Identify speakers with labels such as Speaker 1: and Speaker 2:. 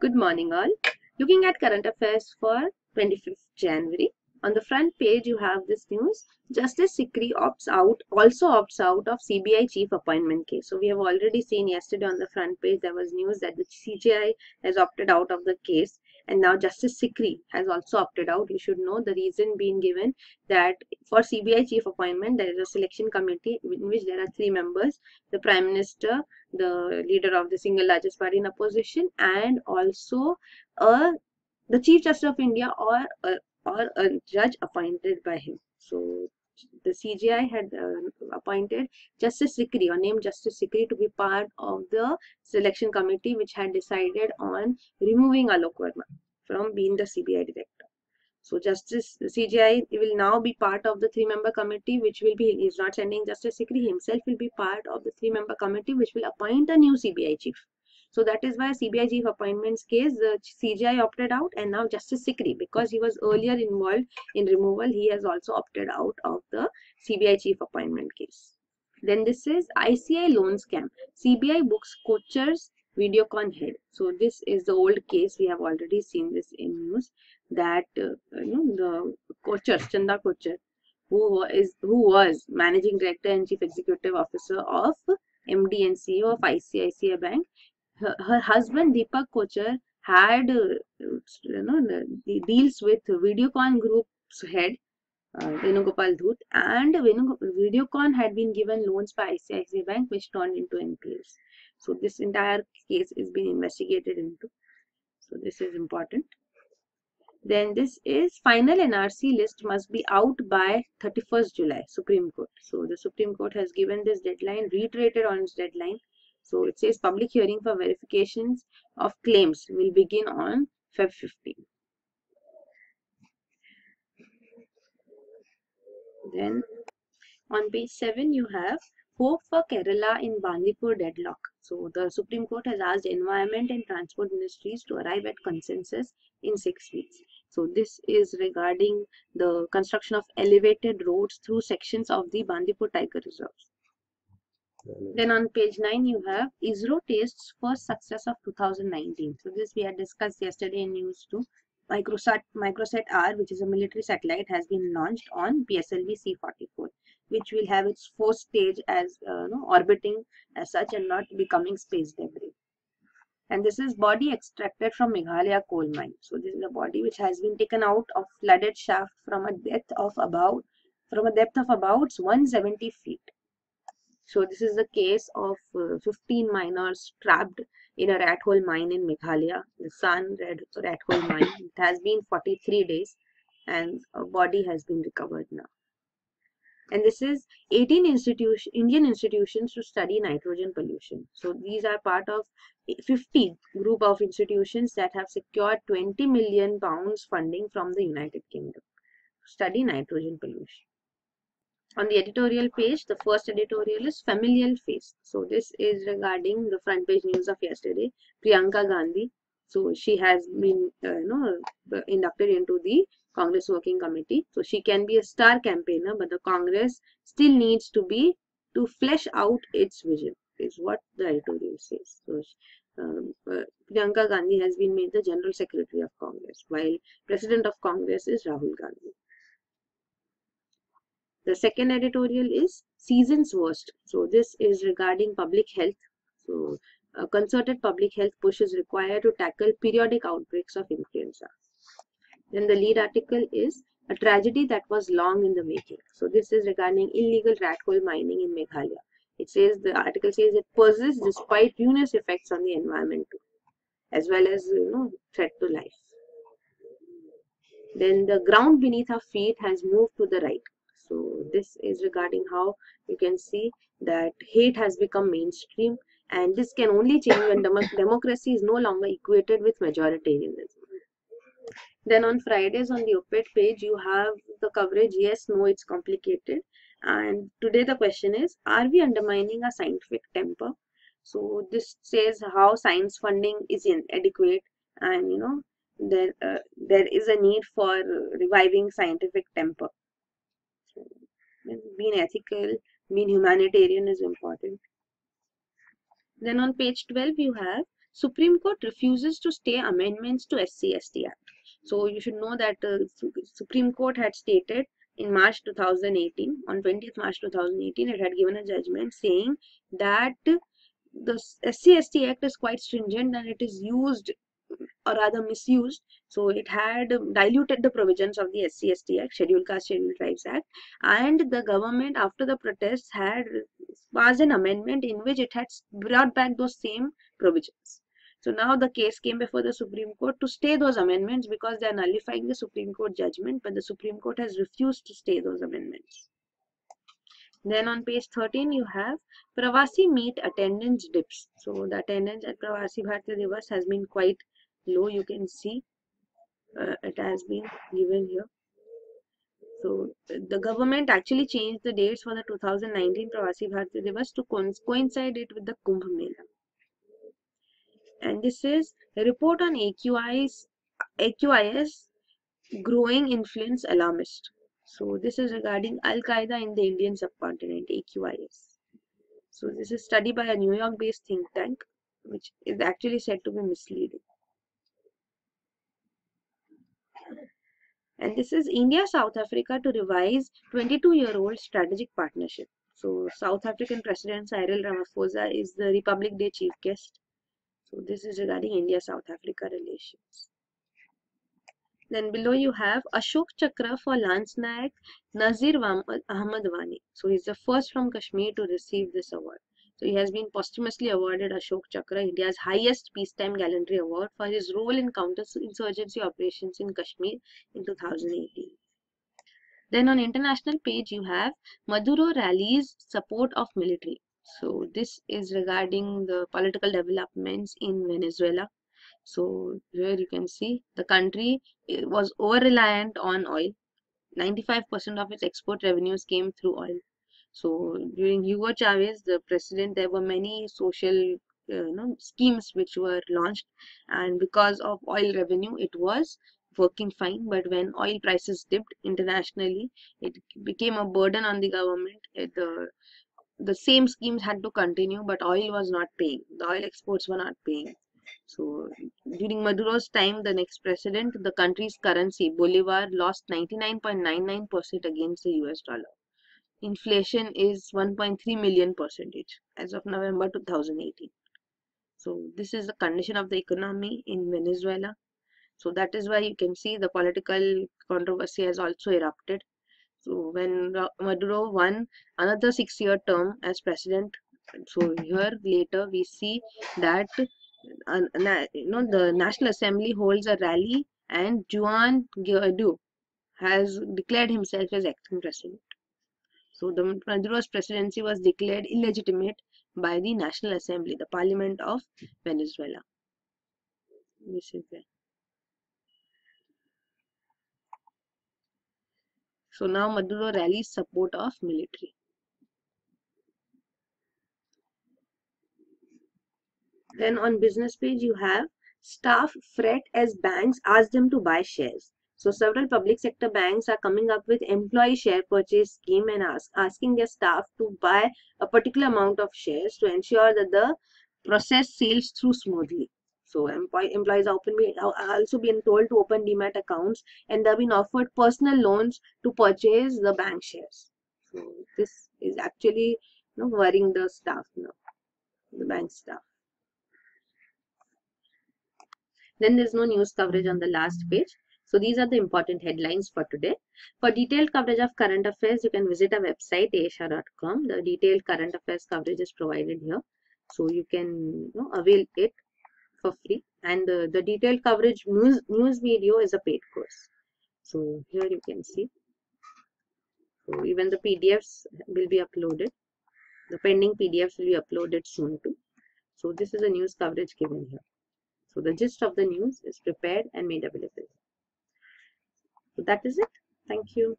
Speaker 1: Good morning all. Looking at current affairs for 25th January. On the front page you have this news. Justice Sikri also opts out of CBI chief appointment case. So we have already seen yesterday on the front page there was news that the CJI has opted out of the case, and now Justice Sikri has also opted out. You should know the reason being given that for CBI chief appointment there is a selection committee in which there are 3 members: the Prime Minister, the leader of the single largest party in opposition, and also the Chief Justice of India or a judge appointed by him. So the CJI had appointed Justice Sikri or named Justice Sikri to be part of the selection committee which had decided on removing Alok Verma from being the CBI director. So CJI will now be part of the 3-member committee, which will be, he is not sending Justice Sikri, himself will be part of the 3-member committee which will appoint a new CBI chief. So that is why CBI chief appointments case, the CJI opted out, and now Justice Sikri, because he was earlier involved in removal, he has also opted out of the CBI chief appointment case. Then this is ICI loan scam. CBI books Kocher's Videocon head. So this is the old case. We have already seen this in news that the Kocher, Chanda Kocher, who was managing director and chief executive officer of MD and CEO of ICICI Bank. Her husband Deepak Kocher had the deals with Videocon Group's head Venugopal Dhut, and Videocon had been given loans by ICICI Bank which turned into NPLs. So this entire case is being investigated into. So this is important. Then this is final NRC list must be out by 31st July, Supreme Court. So the Supreme Court has given this deadline, reiterated on its deadline. So it says public hearing for verifications of claims will begin on Feb 15. Then on page 7 you have hope for Kerala in Bandipur deadlock. So the Supreme Court has asked Environment and Transport Ministries to arrive at consensus in 6 weeks. So this is regarding the construction of elevated roads through sections of the Bandipur Tiger Reserves. Then on page 9 you have ISRO tastes first success of 2019. So this we had discussed yesterday in news too. Microsat R, which is a military satellite, has been launched on PSLV C-44, which will have its 4th stage as orbiting as such and not becoming space debris. And this is body extracted from Meghalaya coal mine. So this is a body which has been taken out of flooded shaft from a depth of about 170 feet. So this is the case of 15 miners trapped in a rat hole mine in Meghalaya, the San rat hole mine. It has been 43 days and a body has been recovered now. And this is 18 Indian institutions to study nitrogen pollution. So these are part of 50 group of institutions that have secured 20 million pounds funding from the United Kingdom to study nitrogen pollution. On the editorial page, the first editorial is familial face. So this is regarding the front page news of yesterday. Priyanka Gandhi. So she has been inducted into the Congress Working Committee. So she can be a star campaigner, but the Congress still needs to flesh out its vision, is what the editorial says. So Priyanka Gandhi has been made the General Secretary of Congress, while President of Congress is Rahul Gandhi. The second editorial is season's worst. So this is regarding public health. So a concerted public health push is required to tackle periodic outbreaks of influenza. Then the lead article is a tragedy that was long in the making. So this is regarding illegal rat hole mining in Meghalaya. It says, the article says it persists despite ruinous effects on the environment too, as well as threat to life. Then the ground beneath our feet has moved to the right. So this is regarding how you can see that hate has become mainstream, and this can only change when democracy is no longer equated with majoritarianism. Then on Fridays on the op-ed page you have the coverage yes, no, it's complicated. And today the question is, are we undermining our scientific temper? So this says how science funding is inadequate, and there is a need for reviving scientific temper. Being ethical, being humanitarian is important. Then on page 12 you have Supreme Court refuses to stay amendments to SC/ST Act. So you should know that Supreme Court had stated in March 2018, on 20th March 2018, it had given a judgment saying that the SC/ST Act is quite stringent and it is used or rather misused. So it had diluted the provisions of the SC/ST Act, Scheduled Caste Scheduled Tribes Act, and the government after the protests had passed an amendment in which it had brought back those same provisions. So now the case came before the Supreme Court to stay those amendments because they are nullifying the Supreme Court judgment, but the Supreme Court has refused to stay those amendments. Then on page 13 you have Pravasi meet attendance dips. So the attendance at Pravasi Bharatiya Divas has been quite low. You can see it has been given here. So the government actually changed the dates for the 2019 Pravasi Bharatiya Divas to coincide it with the Kumbh Mela. And this is a report on AQIS growing influence alarmist. So this is regarding Al-Qaeda in the Indian subcontinent, AQIS. So this is study by a New York based think tank, which is actually said to be misleading. And this is India-South Africa to revise 22-year-old strategic partnership. So South African President Cyril Ramaphosa is the Republic Day chief guest. So this is regarding India-South Africa relations. Then below you have Ashok Chakra for Lance Nayak Nazir Ahmad Wani. So he's the first from Kashmir to receive this award. So he has been posthumously awarded Ashok Chakra, India's highest peacetime gallantry award, for his role in counter-insurgency operations in Kashmir in 2018. Then on international page you have Maduro rallies support of military. So this is regarding the political developments in Venezuela. So here you can see the country was over-reliant on oil. 95% of its export revenues came through oil. So during Hugo Chavez, the president, there were many social schemes which were launched, and because of oil revenue, it was working fine. But when oil prices dipped internationally, it became a burden on the government. The same schemes had to continue, but oil was not paying. The oil exports were not paying. So during Maduro's time, the next president, the country's currency, Bolivar, lost 99.99% against the US dollar. Inflation is 1.3 million percentage as of November 2018. So this is the condition of the economy in Venezuela. So that is why you can see the political controversy has also erupted. So when Maduro won another 6-year term as president, so here later we see that the National Assembly holds a rally and Juan Guaido has declared himself as acting president. So the Maduro's presidency was declared illegitimate by the National Assembly, the Parliament of Venezuela. This is there. So now Maduro rallies support of military. Then on business page you have staff fret as banks ask them to buy shares. So several public sector banks are coming up with employee share purchase scheme and asking their staff to buy a particular amount of shares to ensure that the process sails through smoothly. So employees are also being told to open demat accounts, and they have been offered personal loans to purchase the bank shares. So this is actually worrying the staff now, the bank staff. Then there's no news coverage on the last page. So these are the important headlines for today. For detailed coverage of current affairs, you can visit our website asia.com. The detailed current affairs coverage is provided here. So you can avail it for free. And the detailed coverage news video is a paid course. So here you can see. So even the PDFs will be uploaded. The pending PDFs will be uploaded soon too. So this is the news coverage given here. So the gist of the news is prepared and made available. So that is it. Thank you.